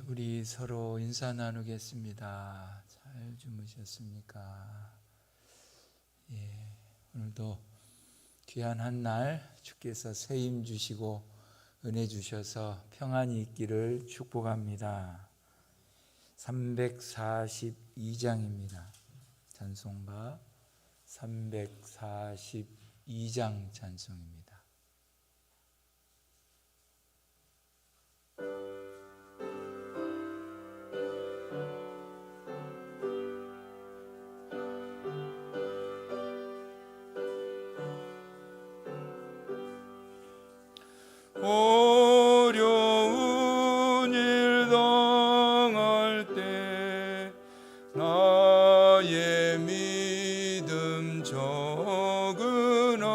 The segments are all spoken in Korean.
우리 서로 인사 나누겠습니다. 잘 주무셨습니까? 오늘도 귀한 한 날 주께서 새 힘 주시고 은혜 주셔서 평안이 있기를 축복합니다. 342장입니다. 찬송가 342장 찬송입니다. 어려운 일 당할 때 나의 믿음 적으나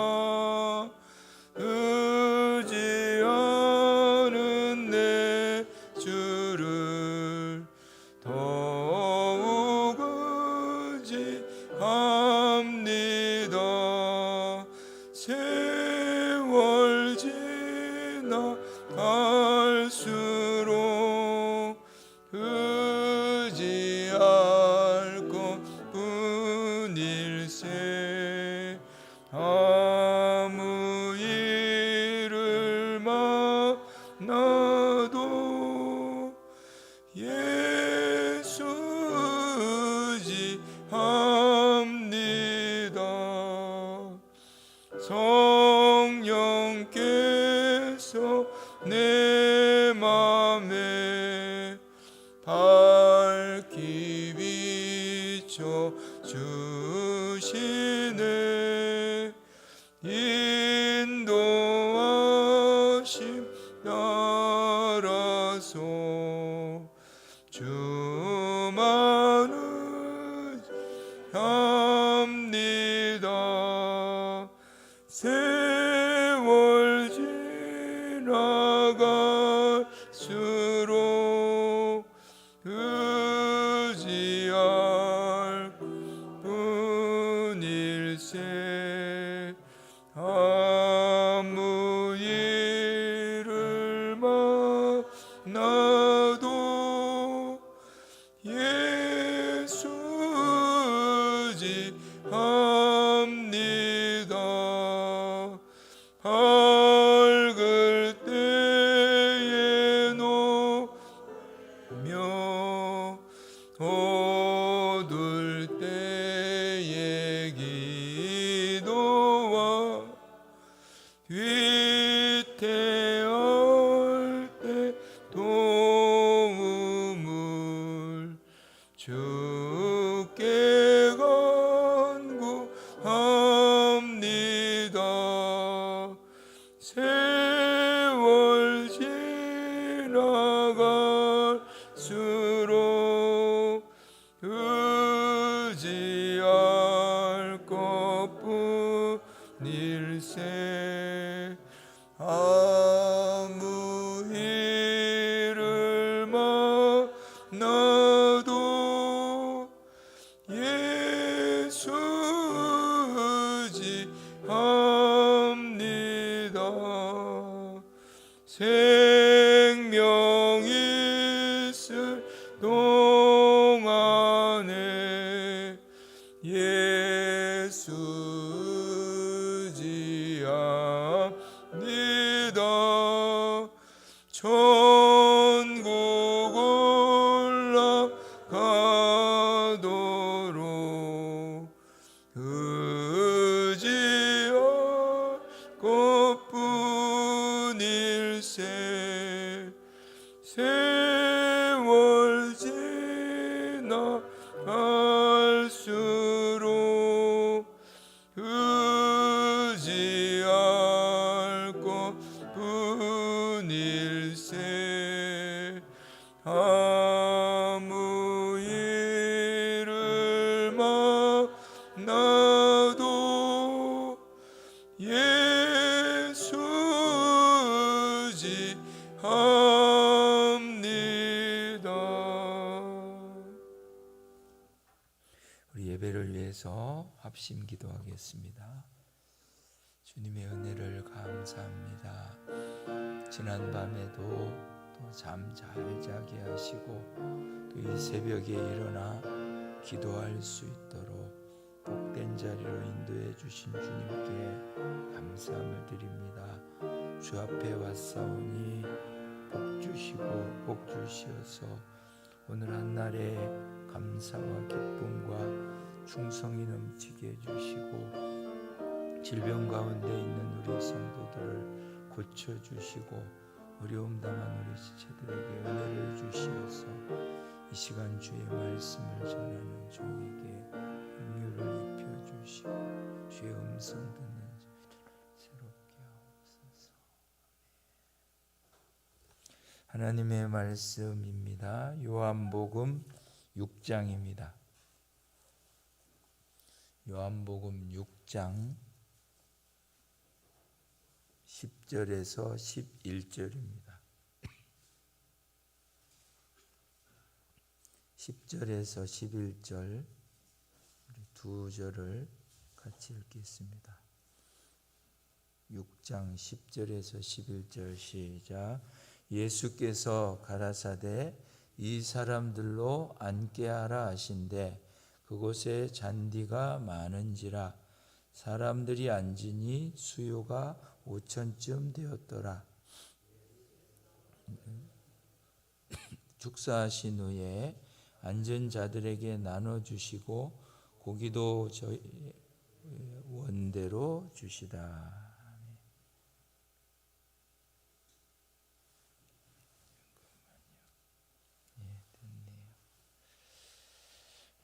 의지하는 내 주를 더욱 의지합니다. 세월 갈수록 의지할 것뿐일세. 아무 일을 만나도 예수 의지합니다. 성령께서 내 맘에 밝히 비춰 주시네. 인도하심 따라서 주만 의지합니다. 세월 지나갈수록 의지할 뿐일세. 아무 일을 만나도 예수 의지합니다. 밝을 때에 노며 어두울 때에 기도와 위태할 때 도움을 주께 간구합니다. 세월 지나갈수록 의지할 것뿐일세. 아무 일을 만나도 예수 의지합니다. 생명 있을 동안에 예수 의지합니다. 천국 올라가도록 의지할 것뿐일세. 세월 지나갈수록 의지할 것뿐일세. 아무 일을 만나도 예수 의지합니다. 우리 예배를 위해서 합심 기도하겠습니다. 주님의 은혜를 감사합니다. 지난 밤에도 또 잠 잘 자게 하시고 또 이 새벽에 일어나 기도할 수 있도록 복된 자리로 인도해 주신 주님께 감사함을 드립니다. 주 앞에 왔사오니 복 주시고 복 주시어서 오늘 한날에 감사와 기쁨과 충성이 넘치게 해주시고 질병 가운데 있는 우리 성도들을 고쳐주시고 어려움 당한 우리 지체들에게 은혜를 주시어서 이 시간 주의 말씀을 전하는 종에게 긍휼을 입혀주시고 주의 음성 듣는 저희들을 새롭게 하옵소서. 하나님의 말씀입니다. 요한복음 6장입니다. 요한복음 6장 10절에서 11절입니다. 10절에서 11절 두 절을 같이 읽겠습니다. 6장 10절에서 11절 시작. 예수께서 가라사대 이 사람들로 앉게 하라 하신대 그곳에 잔디가 많은지라 사람들이 앉으니 수요가 5,000쯤 되었더라. 축사하신 후에 앉은 자들에게 나눠주시고 고기도 저희 원대로 주시다.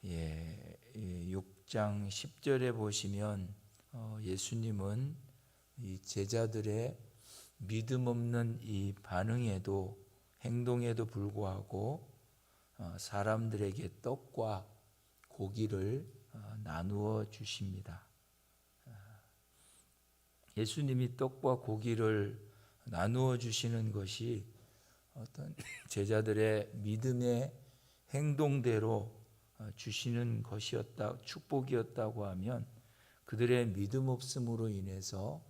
예, 6장 10절에 보시면 예수님은 이 제자들의 믿음 없는 이 반응에도 행동에도 불구하고 사람들에게 떡과 고기를 나누어 주십니다. 예수님이 떡과 고기를 나누어 주시는 것이 어떤 제자들의 믿음의 행동대로 주시는 것이었다, 축복이었다고 하면 그들의 믿음 없음으로 인해서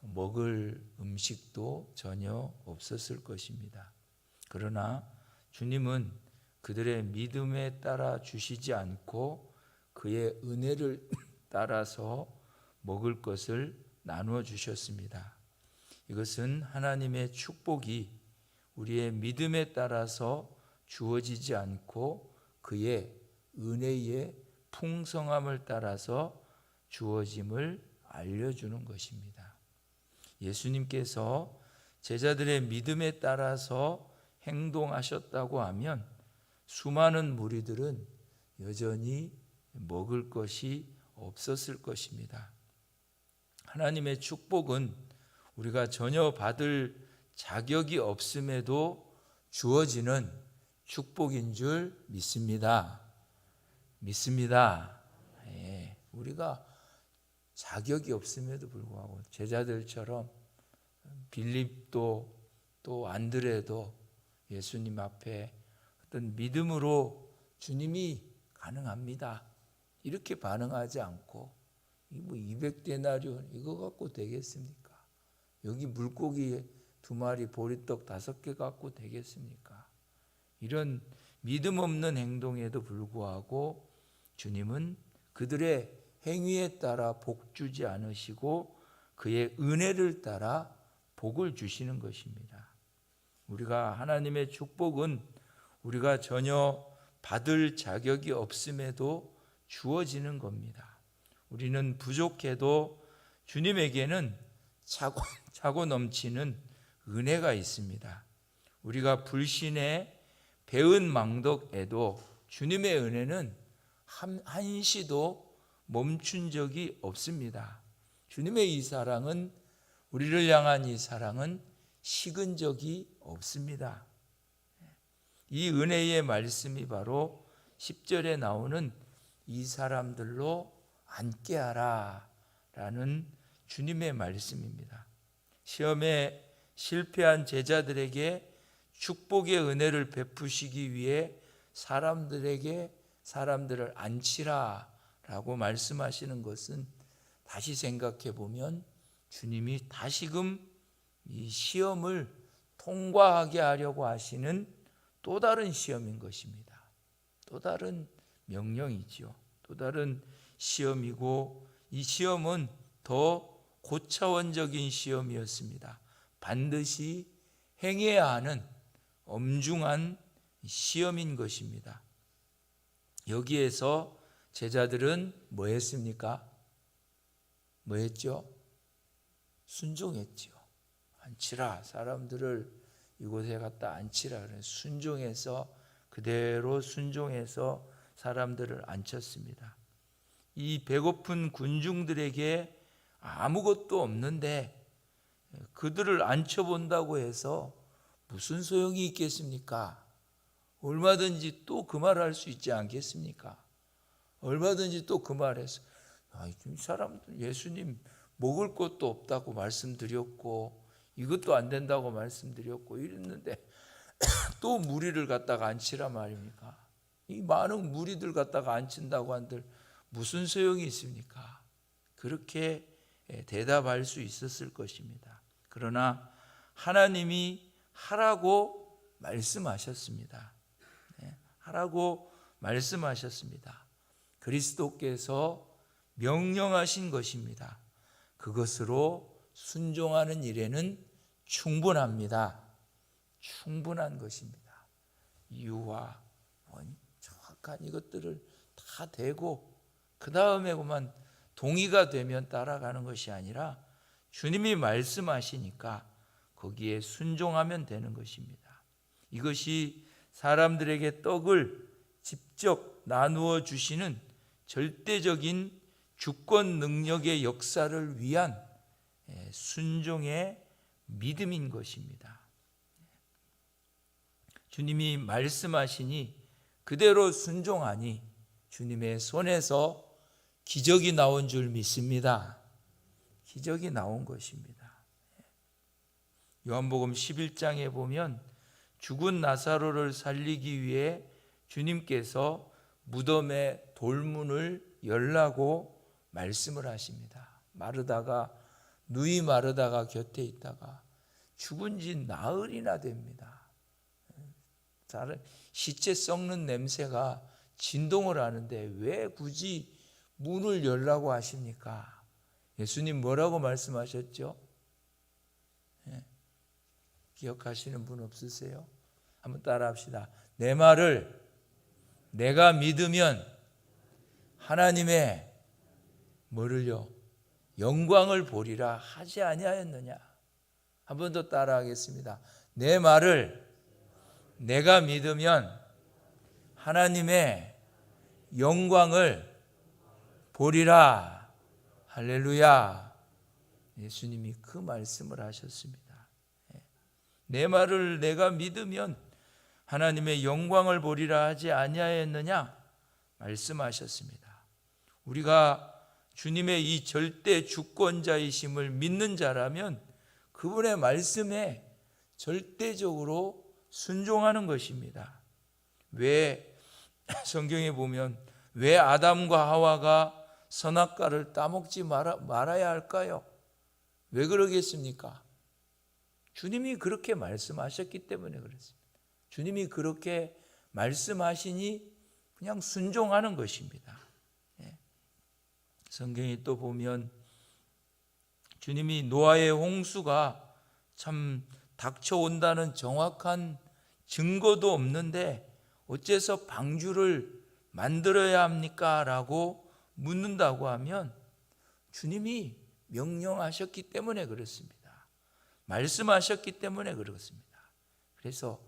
먹을 음식도 전혀 없었을 것입니다. 그러나 주님은 그들의 믿음에 따라 주시지 않고 그의 은혜를 따라서 먹을 것을 나누어 주셨습니다. 이것은 하나님의 축복이 우리의 믿음에 따라서 주어지지 않고 그의 은혜의 풍성함을 따라서 주어짐을 알려주는 것입니다. 예수님께서 제자들의 믿음에 따라서 행동하셨다고 하면 수많은 무리들은 여전히 먹을 것이 없었을 것입니다. 하나님의 축복은 우리가 전혀 받을 자격이 없음에도 주어지는 축복인 줄 믿습니다. 예, 우리가 자격이 없음에도 불구하고 제자들처럼 빌립도 또 안드레도 예수님 앞에 어떤 믿음으로 주님이 가능합니다 이렇게 반응하지 않고 뭐 200데나리온 이거 갖고 되겠습니까? 여기 물고기 2마리 보리떡 5개 갖고 되겠습니까? 이런 믿음 없는 행동에도 불구하고 주님은 그들의 행위에 따라 복 주지 않으시고 그의 은혜를 따라 복을 주시는 것입니다. 우리가 하나님의 축복은 우리가 전혀 받을 자격이 없음에도 주어지는 겁니다. 우리는 부족해도 주님에게는 차고 넘치는 은혜가 있습니다. 우리가 불신에 배은 망덕에도 주님의 은혜는 한시도 멈춘 적이 없습니다. 주님의 이 사랑은 우리를 향한 이 사랑은 식은 적이 없습니다. 이 은혜의 말씀이 바로 10절에 나오는 이 사람들로 앉게 하라 라는 주님의 말씀입니다. 시험에 실패한 제자들에게 축복의 은혜를 베푸시기 위해 사람들을 앉히라 라고 말씀하시는 것은 다시 생각해 보면 주님이 다시금 이 시험을 통과하게 하려고 하시는 또 다른 시험인 것입니다. 또 다른 명령이지요. 또 다른 시험이고, 이 시험은 더 고차원적인 시험이었습니다. 반드시 행해야 하는 엄중한 시험인 것입니다. 여기에서 제자들은 뭐 했습니까? 뭐 했죠? 순종했죠. 앉히라, 사람들을 이곳에 갖다 앉히라. 순종해서, 그대로 순종해서 사람들을 앉혔습니다. 이 배고픈 군중들에게 아무것도 없는데 그들을 앉혀본다고 해서 무슨 소용이 있겠습니까? 얼마든지 또 그 말을 할 수 있지 않겠습니까? 얼마든지 또 그 말해서 이 사람들 예수님 먹을 것도 없다고 말씀드렸고 이것도 안 된다고 말씀드렸고 이랬는데 또 무리를 갖다가 앉히라 말입니까? 이 많은 무리들 갖다가 앉힌다고 한들 무슨 소용이 있습니까? 그렇게 대답할 수 있었을 것입니다. 그러나 하나님이 하라고 말씀하셨습니다. 하라고 말씀하셨습니다. 그리스도께서 명령하신 것입니다. 그것으로 순종하는 일에는 충분합니다. 충분한 것입니다. 이유와 정확한 이것들을 다 대고 그 다음에 그만 동의가 되면 따라가는 것이 아니라 주님이 말씀하시니까 거기에 순종하면 되는 것입니다. 이것이 사람들에게 떡을 직접 나누어 주시는 절대적인 주권 능력의 역사를 위한 순종의 믿음인 것입니다. 주님이 말씀하시니 그대로 순종하니 주님의 손에서 기적이 나온 줄 믿습니다. 기적이 나온 것입니다. 요한복음 11장에 보면 죽은 나사로를 살리기 위해 주님께서 무덤의 돌문을 열라고 말씀을 하십니다. 누이 마르다가 곁에 있다가 죽은 지 나흘이나 됩니다. 시체 썩는 냄새가 진동을 하는데 왜 굳이 문을 열라고 하십니까? 예수님 뭐라고 말씀하셨죠? 기억하시는 분 없으세요? 한번 따라 합시다. 내 말을 내가 믿으면 하나님의 뭐를요? 영광을 보리라 하지 아니하였느냐? 한 번 더 따라 하겠습니다. 내 말을 내가 믿으면 하나님의 영광을 보리라. 할렐루야. 예수님이 그 말씀을 하셨습니다. 내 말을 내가 믿으면 하나님의 영광을 보리라 하지 아니하였느냐 말씀하셨습니다. 우리가 주님의 이 절대 주권자이심을 믿는 자라면 그분의 말씀에 절대적으로 순종하는 것입니다. 왜 성경에 보면 왜 아담과 하와가 선악과를 따먹지 말아야 할까요? 왜 그러겠습니까? 주님이 그렇게 말씀하셨기 때문에 그렇습니다. 주님이 그렇게 말씀하시니 그냥 순종하는 것입니다. 성경에 또 보면 주님이 노아의 홍수가 참 닥쳐온다는 정확한 증거도 없는데 어째서 방주를 만들어야 합니까? 라고 묻는다고 하면 주님이 명령하셨기 때문에 그렇습니다. 말씀하셨기 때문에 그렇습니다. 그래서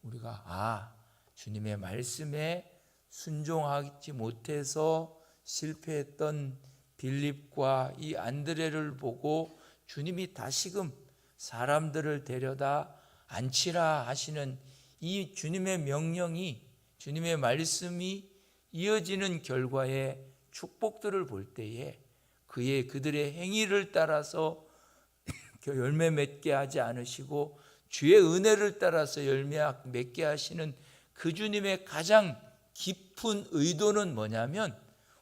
우리가 주님의 말씀에 순종하지 못해서 실패했던 빌립과 이 안드레를 보고 주님이 다시금 사람들을 데려다 앉히라 하시는 이 주님의 명령이, 주님의 말씀이 이어지는 결과의 축복들을 볼 때에 그들의 행위를 따라서 열매 맺게 하지 않으시고 주의 은혜를 따라서 열매 맺게 하시는 그 주님의 가장 깊은 의도는 뭐냐면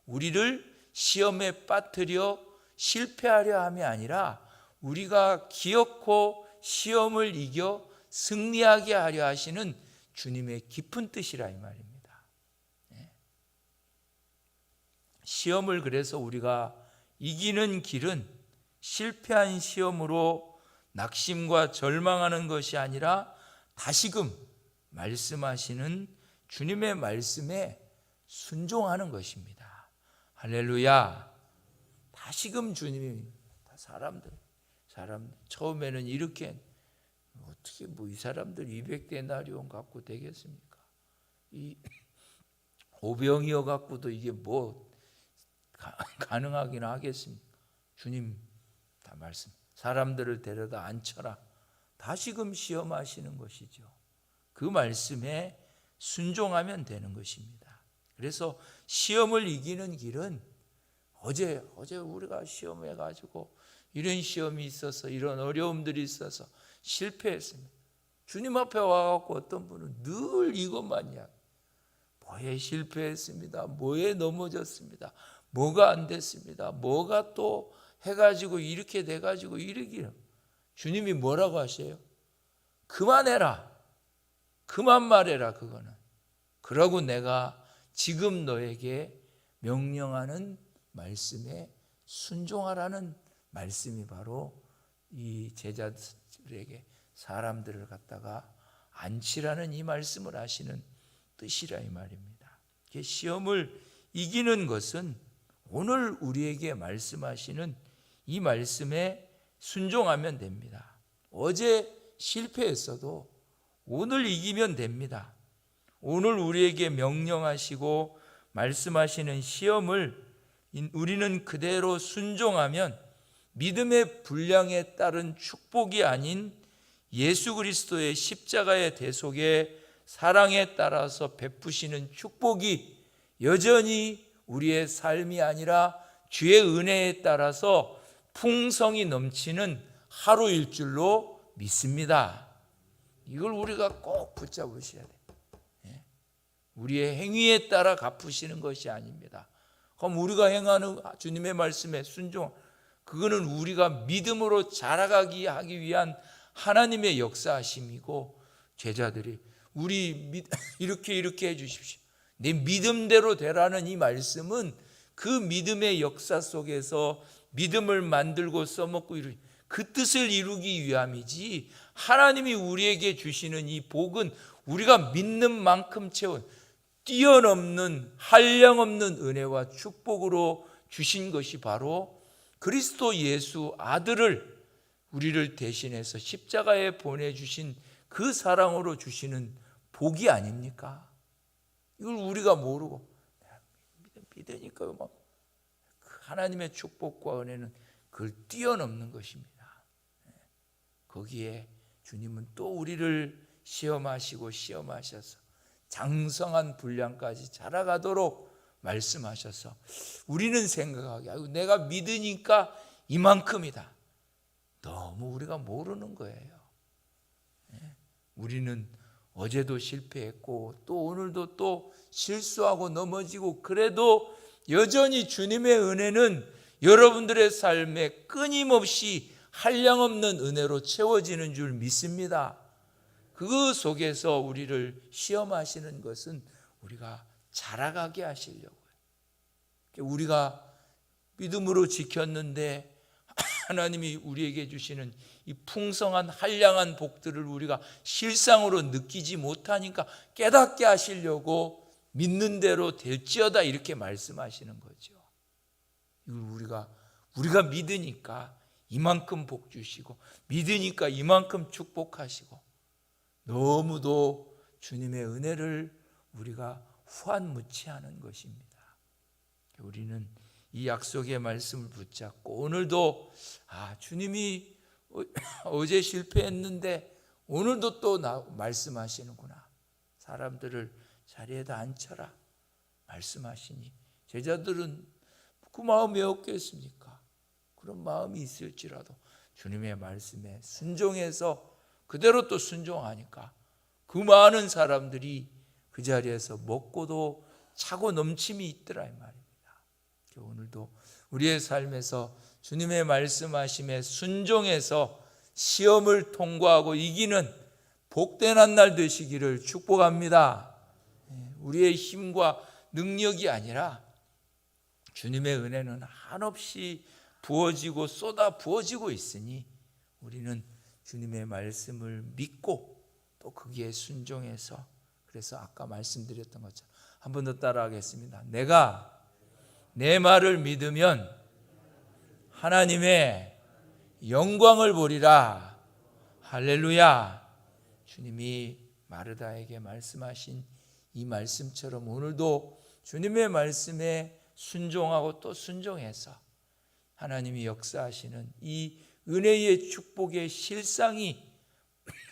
우리를 시험에 빠뜨려 실패하려 함이 아니라 우리가 기어코 시험을 이겨 승리하게 하려 하시는 주님의 깊은 뜻이라 이 말입니다. 시험을 그래서 우리가 이기는 길은 실패한 시험으로 낙심과 절망하는 것이 아니라 다시금 말씀하시는 주님의 말씀에 순종하는 것입니다. 할렐루야. 다시금 주님이 사람들 처음에는 이렇게 어떻게 이 사람들 200데나리온 갖고 되겠습니까? 이 오병이어 갖고도 이게 가능하긴 하겠습니까? 주님 다 말씀 사람들을 데려다 앉혀라. 다시금 시험하시는 것이죠. 그 말씀에 순종하면 되는 것입니다. 그래서 시험을 이기는 길은 어제 우리가 시험해 가지고 이런 시험이 있어서 이런 어려움들이 있어서 실패했습니다. 주님 앞에 와갖고 어떤 분은 늘 이것만 이야기. 뭐에 실패했습니다. 뭐에 넘어졌습니다. 뭐가 안 됐습니다. 뭐가 또 해가지고 이렇게 돼가지고 이러기를. 주님이 뭐라고 하세요? 그만해라. 그만 말해라. 그거는. 그러고 내가 지금 너에게 명령하는 말씀에 순종하라는 말씀이 바로 이 제자들에게 사람들을 갖다가 앉히라는 이 말씀을 하시는 뜻이라 이 말입니다. 시험을 이기는 것은 오늘 우리에게 말씀하시는 이 말씀에 순종하면 됩니다. 어제 실패했어도 오늘 이기면 됩니다. 오늘 우리에게 명령하시고 말씀하시는 시험을 우리는 그대로 순종하면 믿음의 분량에 따른 축복이 아닌 예수 그리스도의 십자가의 대속에 사랑에 따라서 베푸시는 축복이 여전히 우리의 삶이 아니라 주의 은혜에 따라서 풍성이 넘치는 하루일 줄로 믿습니다. 이걸 우리가 꼭 붙잡으셔야 돼요. 우리의 행위에 따라 갚으시는 것이 아닙니다. 그럼 우리가 행하는 주님의 말씀에 순종, 그거는 우리가 믿음으로 자라가기 하기 위한 하나님의 역사하심이고, 제자들이 우리 이렇게 해 주십시오. 내 믿음대로 되라는 이 말씀은 그 믿음의 역사 속에서 믿음을 만들고 써먹고 그 뜻을 이루기 위함이지, 하나님이 우리에게 주시는 이 복은 우리가 믿는 만큼 채운 뛰어넘는 한량없는 은혜와 축복으로 주신 것이 바로 그리스도 예수 아들을 우리를 대신해서 십자가에 보내주신 그 사랑으로 주시는 복이 아닙니까? 이걸 우리가 모르고 믿으니까 막 하나님의 축복과 은혜는 그걸 뛰어넘는 것입니다. 거기에 주님은 또 우리를 시험하셔서 장성한 분량까지 자라가도록 말씀하셔서 우리는 생각하기, 내가 믿으니까 이만큼이다. 너무 우리가 모르는 거예요. 우리는 어제도 실패했고 또 오늘도 또 실수하고 넘어지고, 그래도 여전히 주님의 은혜는 여러분들의 삶에 끊임없이 한량없는 은혜로 채워지는 줄 믿습니다. 그 속에서 우리를 시험하시는 것은 우리가 자라가게 하시려고요. 우리가 믿음으로 지켰는데 하나님이 우리에게 주시는 이 풍성한 한량한 복들을 우리가 실상으로 느끼지 못하니까 깨닫게 하시려고 믿는 대로 될지어다 이렇게 말씀하시는 거죠. 이걸 우리가 믿으니까 이만큼 복 주시고, 믿으니까 이만큼 축복하시고, 너무도 주님의 은혜를 우리가 후한무치하는 것입니다. 우리는 이 약속의 말씀을 붙잡고 오늘도 주님이 어제 실패했는데 오늘도 또 말씀하시는구나. 사람들을 자리에다 앉혀라 말씀하시니 제자들은 그 마음이 없겠습니까? 그런 마음이 있을지라도 주님의 말씀에 순종해서 그대로 또 순종하니까 그 많은 사람들이 그 자리에서 먹고도 차고 넘침이 있더라 이 말입니다. 오늘도 우리의 삶에서 주님의 말씀하심에 순종해서 시험을 통과하고 이기는 복된 한 날 되시기를 축복합니다. 우리의 힘과 능력이 아니라 주님의 은혜는 한없이 부어지고 쏟아 부어지고 있으니 우리는 주님의 말씀을 믿고 또 거기에 순종해서, 그래서 아까 말씀드렸던 것처럼 한 번 더 따라하겠습니다. 내가 내 말을 믿으면 하나님의 영광을 보리라. 할렐루야. 주님이 마르다에게 말씀하신 이 말씀처럼 오늘도 주님의 말씀에 순종하고 또 순종해서 하나님이 역사하시는 이 은혜의 축복의 실상이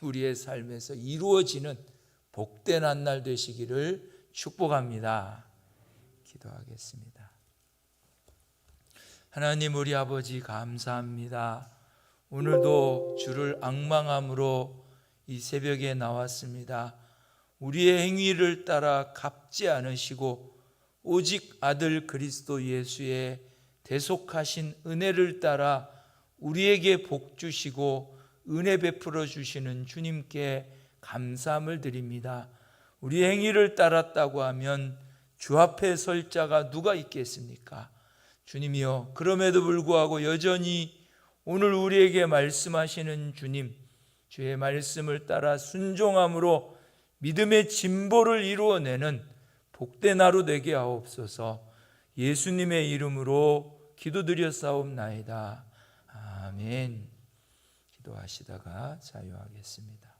우리의 삶에서 이루어지는 복된 한 날 되시기를 축복합니다. 기도하겠습니다. 하나님 우리 아버지 감사합니다. 오늘도 주를 앙망함으로 이 새벽에 나왔습니다. 우리의 행위를 따라 갚지 않으시고 오직 아들 그리스도 예수의 대속하신 은혜를 따라 우리에게 복 주시고 은혜 베풀어 주시는 주님께 감사함을 드립니다. 우리 행위를 따랐다고 하면 주 앞에 설 자가 누가 있겠습니까? 주님이여, 그럼에도 불구하고 여전히 오늘 우리에게 말씀하시는 주님, 주의 말씀을 따라 순종함으로 믿음의 진보를 이루어내는 복된 하루 되게 하옵소서. 예수님의 이름으로 기도드렸사옵나이다. 아멘. 기도하시다가 자유하겠습니다.